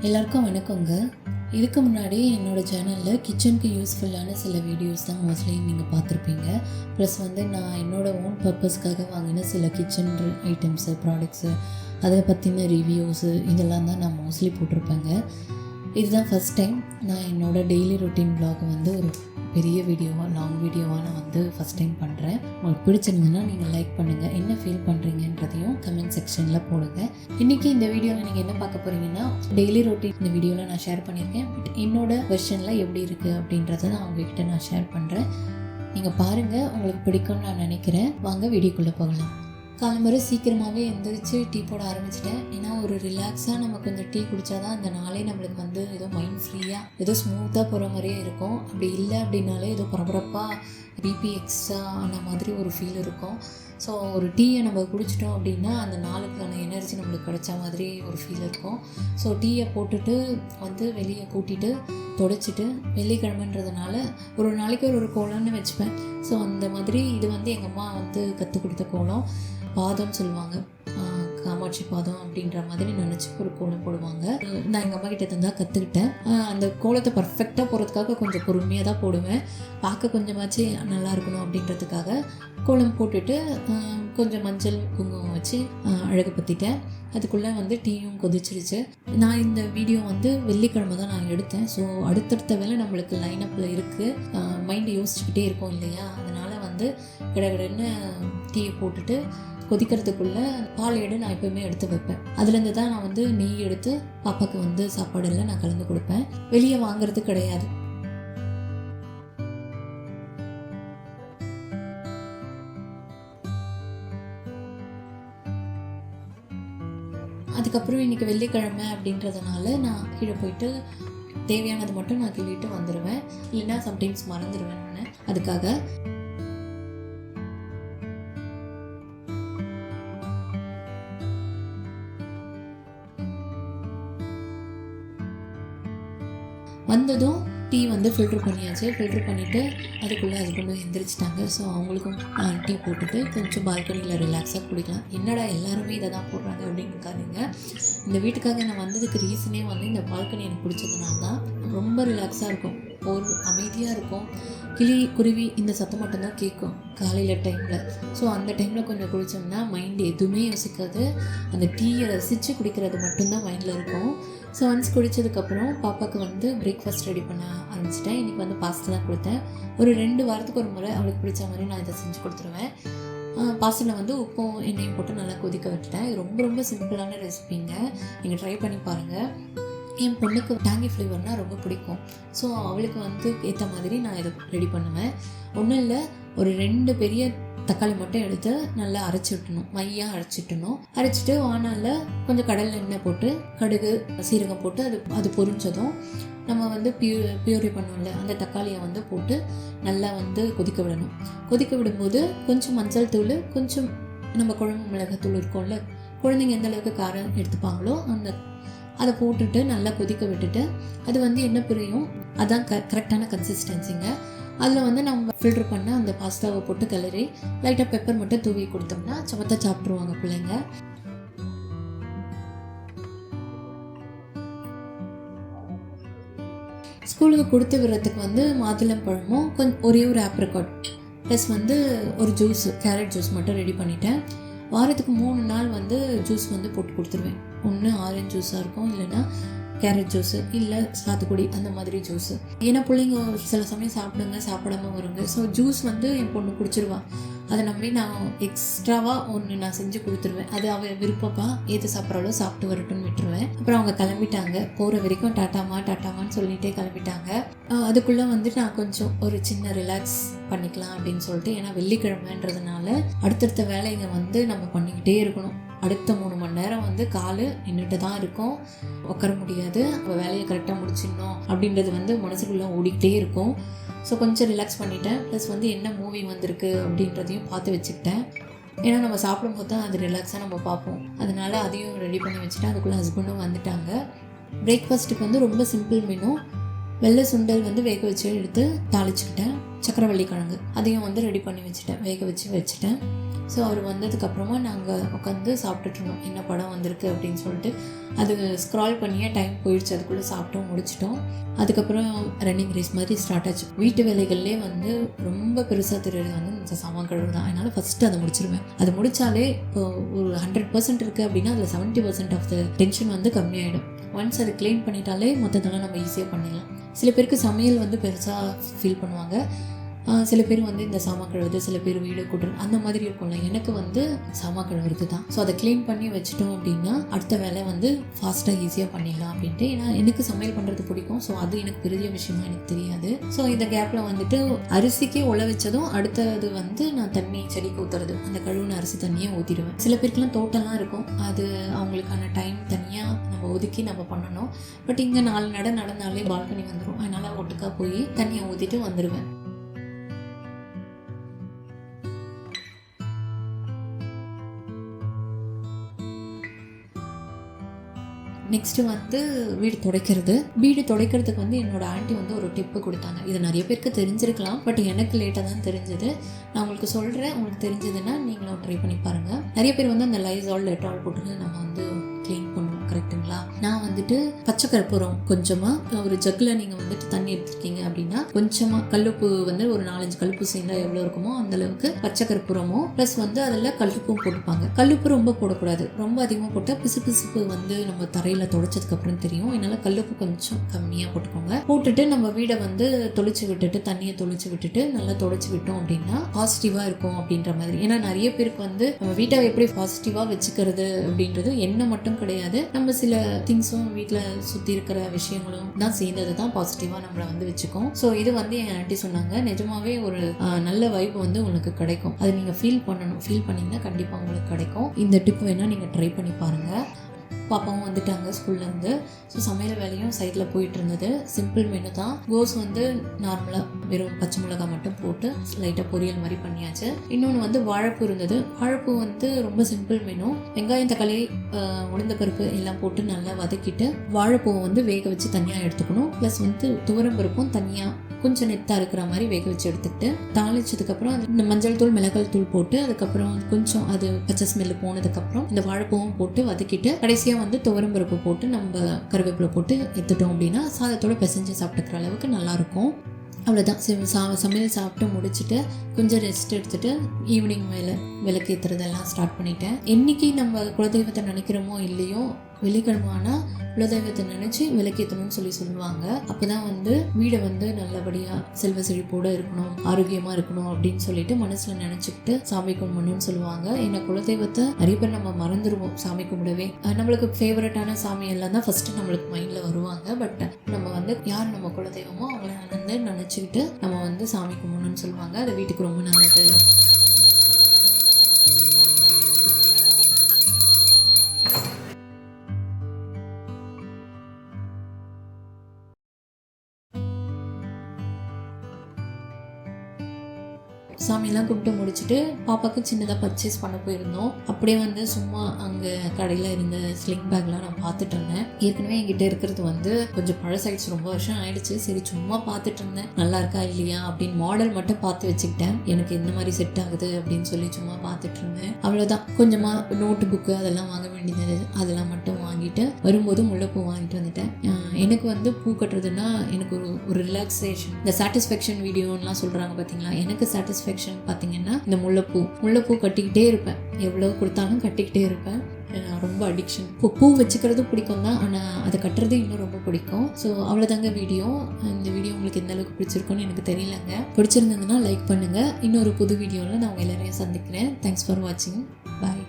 எல்லாருக்கும் வணக்கங்க. இதுக்கு முன்னாடி என்னோடய சேனலில் கிச்சனுக்கு யூஸ்ஃபுல்லான சில வீடியோஸ் தான் மோஸ்ட்லி நீங்கள் பார்த்துருப்பீங்க. ப்ளஸ் நான் என்னோடய ஓன் பர்பஸ்க்காக வாங்கின சில கிச்சன் ஐட்டம்ஸு, ப்ராடக்ட்ஸு, அதை பற்றின ரிவ்யூஸு இதெல்லாம் தான் நான் மோஸ்ட்லி போட்டிருப்பேங்க. இதுதான் ஃபஸ்ட் டைம் நான் என்னோடய டெய்லி ரொட்டீன் வ்ளாக் ஒரு பெரிய வீடியோவாக, லாங் வீடியோவாக நான் ஃபஸ்ட் டைம் பண்ணுறேன். உங்களுக்கு பிடிச்சிருந்ததுன்னா நீங்கள் லைக் பண்ணுங்கள், என்ன ஃபீல் பண்ணுறீங்கன்றதையும் கமெண்ட் செக்ஷனில் போடுங்க. இன்றைக்கி இந்த வீடியோவில் நீங்கள் என்ன பார்க்க போகிறீங்கன்னா, டெய்லி ரொட்டீன் இந்த வீடியோவில் நான் ஷேர் பண்ணியிருக்கேன். பட் என்னோடய வெர்ஷனில் எப்படி இருக்குது அப்படின்றத நான் உங்ககிட்ட நான் ஷேர் பண்ணுறேன். நீங்கள் பாருங்கள், உங்களுக்கு பிடிக்கும்னு நான் நினைக்கிறேன். வாங்க வீடியோக்குள்ளே போகலாம். காலம்பரை சீக்கிரமாகவே எழுந்திரிச்சு டீ போட ஆரம்பிச்சிட்டேன். ஏன்னா ஒரு ரிலாக்ஸாக நம்ம கொஞ்சம் டீ குடித்தாதான் அந்த நாளே நம்மளுக்கு ஏதோ மைண்ட் ஃப்ரீயாக, ஏதோ ஸ்மூத்தாக போகிற மாதிரியே இருக்கும். அப்படி இல்லை அப்படின்னாலே ஏதோ பரபரப்பாக பிபி எக்ஸ்ட்ரா ஆன மாதிரி ஒரு ஃபீல் இருக்கும். ஸோ ஒரு டீயை நம்ம குடிச்சிட்டோம் அப்படின்னா அந்த நாளுக்கான எனர்ஜி நம்மளுக்கு கிடைச்ச மாதிரி ஒரு ஃபீல் இருக்கும். ஸோ டீயை போட்டுட்டு வெளியே கூட்டிகிட்டு தொடச்சிட்டு, வெள்ளிக்கிழமைன்றதுனால ஒரு நாளைக்கு ஒரு கோலம்னு வச்சுப்பேன். ஸோ அந்த மாதிரி இது எங்கள் அம்மா கற்றுக் கொடுத்த கோலம். பாதம் சொல்லுவாங்க, காமாட்சி பாதம் அப்படின்ற மாதிரி நினச்சி ஒரு கோலம் போடுவாங்க. நான் எங்கள் அம்மா கிட்ட தான் கற்றுக்கிட்டேன். அந்த கோலத்தை பர்ஃபெக்டாக போகிறதுக்காக கொஞ்சம் பொறுமையாக தான் போடுவேன். பார்க்க கொஞ்சமாச்சு நல்லா இருக்கணும் அப்படின்றதுக்காக கோலம் போட்டுட்டு கொஞ்சம் மஞ்சள் குங்குமம் வச்சு அழகு பற்றிட்டேன். அதுக்குள்ளே டீயும் கொதிச்சிருச்சு. நான் இந்த வீடியோ வெள்ளிக்கிழமை தான் நான் எடுத்தேன். ஸோ அடுத்தடுத்த வேலை நம்மளுக்கு லைனப்பில் இருக்குது. மைண்டு யோசிச்சுக்கிட்டே இருக்கும் இல்லையா? அதனால் கடகடன்னு டீயை போட்டுட்டு கொதிக்கிறதுக்குள்ளே பால் எடு நான் எப்போயுமே எடுத்து வைப்பேன். அதுலேருந்து தான் நான் நெய் எடுத்து பாப்பாவுக்கு சாப்பாடுல நான் கலந்து கொடுப்பேன். வெளியே வாங்குறது கிடையாது. அதுக்கப்புறம் இன்றைக்கி வெள்ளிக்கிழமை அப்படின்றதுனால நான் கீழே போயிட்டு தேவையானது மட்டும் நான் கிள்ளிட்டு வந்துடுவேன். இல்லைன்னா சம்டைம்ஸ் மறந்துடுவேன் நான். அதுக்காக வந்ததும் டீ ஃபில்ட்ரு பண்ணியாச்சு. ஃபில்ட்ரு பண்ணிவிட்டு அதுக்குள்ளே ஹஸ்பண்டும் எந்திரிச்சிட்டாங்க. ஸோ அவங்களுக்கும் டீ போட்டுட்டு கொஞ்சம் பால்கனியில் ரிலாக்ஸாக குடிக்கலாம். என்னடா எல்லாருமே இதை தான் போடுறாங்க அப்படின்னு இருக்காதுங்க. இந்த வீட்டுக்காக நான் வந்ததுக்கு ரீசனே இந்த பால்கனி எனக்கு பிடிச்சதுனால தான். ரொம்ப ரிலாக்ஸாக இருக்கும், ஒரு அமைதியாக இருக்கும். கிளி குருவி இந்த சத்தம் மட்டும்தான் கேட்கும் காலையில் டைமில். ஸோ அந்த டைமில் கொஞ்சம் குடித்தோம்னா மைண்டு எதுவுமே யோசிக்காது. அந்த டீயை ரசித்து குடிக்கிறது மட்டும்தான் மைண்டில் இருக்கும். ஸோ ஒன்ஸ் குடித்ததுக்கப்புறம் பாப்பாவுக்கு பிரேக்ஃபாஸ்ட் ரெடி பண்ண ஆரம்பிச்சிட்டேன். இன்றைக்கி பாஸ்தா தான் கொடுத்தேன். ஒரு 2 வாரத்துக்கு ஒரு முறை அவளுக்கு பிடிச்ச மாதிரி நான் இதை செஞ்சு கொடுத்துருவேன். பாஸ்தாவில் உப்பும் எண்ணெயும் போட்டு நல்லா கொதிக்க விட்டுட்டேன். இது ரொம்ப ரொம்ப சிம்பிளான ரெசிபிங்க, நீங்கள் ட்ரை பண்ணி பாருங்கள். என் பொண்ணுக்கு டேங்கி ஃப்ளேவர்னால் ரொம்ப பிடிக்கும். ஸோ அவளுக்கு ஏற்ற மாதிரி நான் இதை ரெடி பண்ணுவேன். ஒன்றும் இல்லை, ஒரு 2 பெரிய தக்காளி மட்டும் எடுத்து நல்லா அரைச்சி விட்டணும், மையாக அரைச்சிட்டு வானலில் கொஞ்சம் கடல் எண்ணெய் போட்டு கடுகு சீரகம் போட்டு அது பொரிஞ்சதும் நம்ம பியூரி பண்ணுவோம்ல, அந்த தக்காளியை போட்டு நல்லா கொதிக்க விடணும். கொதிக்க விடும்போது கொஞ்சம் மஞ்சள் தூள், கொஞ்சம் நம்ம குழம்பு மிளகாத்தூள் இருக்கும்ல, குழந்தைங்க எந்த அளவுக்கு காரம் எடுத்துப்பாங்களோ அதை போட்டுட்டு நல்லா கொதிக்க விட்டுட்டு அது என்ன புரியும், அதான் கரெக்டான கன்சிஸ்டன்சிங்க. அதில் நம்ம ஃபில்ட்ரு பண்ண அந்த பாஸ்தாவை போட்டு கிளறி லைட்டாக பெப்பர் மட்டும் தூவி கொடுத்தோம்னா சமத்தா சாப்பிட்ருவாங்க பிள்ளைங்க. ஸ்கூலுக்கு கொடுத்து விடுறதுக்கு மாதுளம் பழமும் ஒரே ஒரு ஆப்ரிகாட் ப்ளஸ் ஒரு ஜூஸ், கேரட் ஜூஸ் மட்டும் ரெடி பண்ணிட்டேன். வாரத்துக்கு 3 நாள் ஜூஸ் போட்டு கொடுத்துருவேன். ஒன்று ஆரஞ்சு ஜூஸாக இருக்கும், இல்லைன்னா கேரட் ஜூஸு, இல்லை சாத்துக்குடி அந்த மாதிரி ஜூஸு. ஏன்னா பிள்ளைங்க சில சமயம் சாப்பிடாம வருங்க. ஸோ ஜூஸ் என் பொண்ணு குடிச்சிருவான். அதை நம்பி நான் எக்ஸ்ட்ராவாக ஒன்று நான் செஞ்சு கொடுத்துருவேன். அது அவள் விருப்பப்பா எது சாப்பிட்றாலோ சாப்பிட்டு வரட்டும்னு விட்டுருவேன். அப்புறம் அவங்க கிளம்பிட்டாங்க. போகிற வரைக்கும் டாட்டாமான்னு சொல்லிகிட்டே கிளம்பிட்டாங்க. அதுக்குள்ளே நான் கொஞ்சம் ஒரு சின்ன ரிலாக்ஸ் பண்ணிக்கலாம் அப்படின்னு சொல்லிட்டு, ஏன்னா வெள்ளிக்கிழமைன்றதுனால அடுத்தடுத்த வேலைங்க நம்ம பண்ணிக்கிட்டே இருக்கணும். அடுத்த 3 மணி நேரம் காலு நின்றுட்டு தான் இருக்கும், உட்கார முடியாது. நம்ம வேலையை கரெக்டாக முடிச்சிடணும் அப்படின்றது மனசுக்குள்ளே ஓடிக்கிட்டே இருக்கும். ஸோ கொஞ்சம் ரிலாக்ஸ் பண்ணிட்டேன். ப்ளஸ் என்ன மூவி வந்திருக்கு அப்படின்றதையும் பார்த்து வச்சுக்கிட்டேன். ஏன்னா நம்ம சாப்பிடும்போது தான் அது ரிலாக்ஸாக நம்ம பார்ப்போம். அதனால் அதையும் ரெடி பண்ணி வச்சுட்டேன். அதுக்குள்ளே ஹஸ்பண்டும் வந்துட்டாங்க. பிரேக்ஃபாஸ்ட்டுக்கு ரொம்ப சிம்பிள் மெனு. வெள்ளை சுண்டல் வேக வச்சு எடுத்து தாளிச்சுக்கிட்டேன். சக்கரவள்ளி கிழங்கு அதையும் ரெடி பண்ணி வச்சுட்டேன், வேக வச்சுட்டேன். ஸோ அவர் வந்ததுக்கப்புறமா நாங்கள் உட்காந்து சாப்பிட்டுட்டு இருந்தோம். என்ன படம் வந்திருக்கு அப்படின்னு சொல்லிட்டு அது ஸ்க்ரால் பண்ணியே டைம் போயிடுச்சு. அதுக்குள்ளே சாப்பிட்டோம், முடிச்சிட்டோம். அதுக்கப்புறம் ரன்னிங் ரேஸ் மாதிரி ஸ்டார்ட் ஆச்சு. வீட்டு வேலைகள்லேயே வந்து ரொம்ப பெருசாக தெரியுது வந்து இந்த சாமான் கழுவு தான். அதனால் ஃபஸ்ட்டு அதை முடிச்சிருவேன். அது முடித்தாலே இப்போ ஒரு 100% இருக்குது அப்படின்னா அதில் 70% ஆஃப் த டென்ஷன் வந்து கம்மியாயிடும். ஒன்ஸ் அதை க்ளீன் பண்ணிட்டாலே மொத்தத்தெல்லாம் நம்ம ஈஸியாக பண்ணிடலாம். சில பேருக்கு சமையல் வந்து பெருசாக ஃபீல் பண்ணுவாங்க, சில பேர் வந்து இந்த சாமான் கழுவுறது, சில பேர் வீடு கூட்டுறது அந்த மாதிரி இருக்கும்ல. எனக்கு வந்து சாமான் கழுவுறது தான். ஸோ அதை க்ளீன் பண்ணி வச்சுட்டோம் அப்படின்னா அடுத்த வேலை வந்து ஃபாஸ்ட்டாக ஈஸியாக பண்ணிடலாம் அப்படின்ட்டு. ஏன்னா எனக்கு சமையல் பண்ணுறது பிடிக்கும். ஸோ அது எனக்கு பெரிய விஷயமா எனக்கு தெரியாது. ஸோ இந்த கேப்பில் வந்துட்டு அரிசிக்கே உழ வச்சதும் அடுத்தது வந்து நான் தண்ணி செடிக்கு ஊற்றுறது, அந்த கழுவுன அரிசி தண்ணியை ஊற்றிடுவேன். சில பேருக்குலாம் தோட்டம்லாம் இருக்கும், அது அவங்களுக்கான டைம் தனியாக நம்ம ஒதுக்கி நம்ம பண்ணணும். பட் இங்கே 4 நடந்தாலே பால்கனி வந்துடும். அதனால் ஒட்டுக்காக போய் தண்ணியை ஊற்றிட்டு வந்துடுவேன். நெக்ஸ்ட்டு வந்து வீடு துடைக்கிறதுக்கு வந்து என்னோடய ஆண்டி வந்து ஒரு டிப்பு கொடுத்தாங்க. இது நிறைய பேருக்கு தெரிஞ்சிருக்கலாம், பட் எனக்கு லேட்டாக தான் தெரிஞ்சது. நான் உங்களுக்கு சொல்கிறேன், உங்களுக்கு தெரிஞ்சதுன்னா நீங்களும் ட்ரை பண்ணி பாருங்கள். நிறைய பேர் வந்து அந்த லைசால் டெட்டால் போட்டு நம்ம வந்து க்ளீன் பண்ணுவோம், கரெக்டுங்களா? நான் வந்துட்டு பச்சை கற்பூரம் கொஞ்சமாக ஒரு ஜக்கில் நீங்கள் வந்துட்டு தண்ணி எடுத்துருக்கீங்க அப்படின்னா கொஞ்சமாக கல்லுப்பு வந்து ஒரு 4-5 கல்லுப்பு சேர்ந்தால் எவ்வளோ இருக்குமோ அந்தளவுக்கு பச்சை கற்பூரமும் ப்ளஸ் வந்து அதில் கல்லுப்பும் போட்டுப்பாங்க. கல்லுப்பு ரொம்ப போடக்கூடாது, ரொம்ப அதிகமாக போட்டால் பிசுப்பு வந்து நம்ம தரையில் துடைச்சதுக்கப்புறம் தெரியும். அதனால் கல்லுப்பு கொஞ்சம் கம்மியாக போட்டுக்கோங்க. போட்டுட்டு நம்ம வீடை வந்து தண்ணியை தொளிச்சு விட்டுட்டு நல்லா துடைச்சி விட்டோம் அப்படின்னா பாசிட்டிவாக இருக்கும் அப்படின்ற மாதிரி. ஏன்னா நிறைய பேருக்கு வந்து நம்ம வீட்டை எப்படி பாசிட்டிவாக வச்சுக்கிறது அப்படின்றது என்ன மட்டும் கிடையாது, நம்ம சில திங்ஸும் வீட்டில் சுற்றி இருக்கிற விஷயங்களும் தான் சேர்ந்தது தான் பாசிட்டிவாக நம்மளை வந்து வச்சுக்கோம். ஸோ இது வந்து என் ஆண்டி சொன்னாங்க, நிஜமாவே ஒரு நல்ல வைப் வந்து உங்களுக்கு கிடைக்கும். அது நீங்கள் ஃபீல் பண்ணிங்கன்னா கண்டிப்பாக உங்களுக்கு கிடைக்கும். இந்த டிப் வேணால் நீங்கள் ட்ரை பண்ணி பாருங்கள். பாப்பாவும் வந்துட்டாங்க ஸ்கூல்லேருந்து. ஸோ சமையல் வேலையும் சைடில் போயிட்டு இருந்தது. சிம்பிள் மெனு தான். கோஸ் வந்து நார்மலாக வெறும் பச்சை மிளகாய் மட்டும் போட்டு லைட்டாக பொரியல் மாதிரி பண்ணியாச்சு. இன்னொன்று வந்து வாழைப்பூ இருந்தது. வாழைப்பூ வந்து ரொம்ப சிம்பிள் மெனு. வெங்காயம், தக்காளி, உளுந்த பருப்பு எல்லாம் போட்டு நல்லா வதக்கிட்டு வாழைப்பூவை வந்து வேக வச்சு தனியாக எடுத்துக்கணும். ப்ளஸ் வந்து துவரம் பருப்பும் தனியாக கொஞ்சம் நெத்தாக இருக்கிற மாதிரி வேக வச்சு எடுத்துக்கிட்டு தாளிச்சதுக்கப்புறம் இந்த மஞ்சள் தூள், மிளகாய் தூள் போட்டு அதுக்கப்புறம் கொஞ்சம் அது பச்சை ஸ்மெல்லு போனதுக்கப்புறம் இந்த வாழைப்பூவும் போட்டு வதக்கிட்டு கடைசியாக வந்து துவரம் பருப்பு போட்டு நம்ம கருவேப்பிலை போட்டு எடுத்துட்டோம் அப்படின்னா சாதத்தோடு பிசைஞ்சு சாப்பிட்டுக்கிற அளவுக்கு நல்லாயிருக்கும். அவ்வளோதான். சமையல் சாப்பிட்டு முடிச்சுட்டு கொஞ்சம் ரெஸ்ட் எடுத்துகிட்டு ஈவினிங் மேலே விளக்கேற்றுறதெல்லாம் ஸ்டார்ட் பண்ணிட்டேன். என்றைக்கு நம்ம குலதெய்வத்தை நினைக்கிறோமோ இல்லையோ வெள்ளிக்கிழமைனா குலதெய்வத்தை நினச்சி விளக்கேற்றணும்னு சொல்லுவாங்க. அப்போ தான் வந்து வீடை வந்து நல்லபடியாக செல்வ செழிப்போடு இருக்கணும், ஆரோக்கியமாக இருக்கணும் அப்படின்னு சொல்லிட்டு மனசில் நினச்சிக்கிட்டு சாமி கும்பிடணும்னு சொல்லுவாங்க. ஏன்னா குலதெய்வத்தை நிறைய பேர் நம்ம மறந்துடுவோம் சாமி கும்பிடவே. நம்மளுக்கு ஃபேவரட்டான சாமி எல்லாம் தான் ஃபஸ்ட்டு நம்மளுக்கு மைண்டில் வருவாங்க. பட் நம்ம வந்து யார் நம்ம குலதெய்வமோ அவங்கள வந்து நினச்சிக்கிட்டு நம்ம வந்து சாமி கும்பிடணும்னு சொல்லுவாங்க. அது வீட்டுக்கு ரொம்ப நல்லது. சாமியெல்லாம் கும்பிட்டு முடிச்சுட்டு பாப்பாவுக்கு சின்னதாக பர்ச்சேஸ் பண்ண போயிருந்தோம். அப்படியே வந்து சும்மா அங்கே கடையில் இருந்த ஸ்லிங் பேக்லாம் நான் பார்த்துட்டு இருந்தேன். ஏற்கனவே என்கிட்ட இருக்கிறது வந்து கொஞ்சம் பழசாயிடுச்சு, ரொம்ப வருஷம் ஆயிடுச்சு. சரி சும்மா பார்த்துட்டு இருந்தேன், நல்லா இருக்கா இல்லையா அப்படின்னு மாடல் மட்டும் பார்த்து வச்சுக்கிட்டேன். எனக்கு எந்த மாதிரி செட் ஆகுது அப்படின்னு சொல்லி சும்மா பார்த்துட்டு இருந்தேன். அவ்வளோதான். கொஞ்சமாக நோட்டு புக்கு அதெல்லாம் வாங்க வேண்டியது, அதெல்லாம் மட்டும் வாங்கிட்டு வரும்போது முல்லைப்பூ வாங்கிட்டு வந்துட்டேன். எனக்கு வந்து பூ கட்டுறதுன்னா எனக்கு ஒரு ரிலாக்ஸேஷன். இந்த சாட்டிஸ்ஃபேக்ஷன் வீடியோலாம் சொல்கிறாங்க பார்த்தீங்களா, எனக்கு சாட்டிஸ்ஃபேக்ஷன் பார்த்தீங்கன்னா இந்த முல்லைப்பூ கட்டிக்கிட்டே இருப்பேன். எவ்வளோ கொடுத்தாலும் கட்டிக்கிட்டே இருப்பேன். ரொம்ப அடிக்ஷன். பூ வச்சுக்கிறது பிடிக்கும் தான், ஆனால் அதை கட்டுறது இன்னும் ரொம்ப பிடிக்கும். ஸோ அவ்வளோதாங்க வீடியோ. இந்த வீடியோ உங்களுக்கு எந்த அளவுக்கு பிடிச்சிருக்குன்னு எனக்கு தெரியலங்க. பிடிச்சிருந்ததுன்னா லைக் பண்ணுங்கள். இன்னொரு புது வீடியோவில் நான் உங்கள் எல்லாரையும் சந்திக்கிறேன். தேங்க்ஸ் ஃபார் வாட்சிங். பாய்.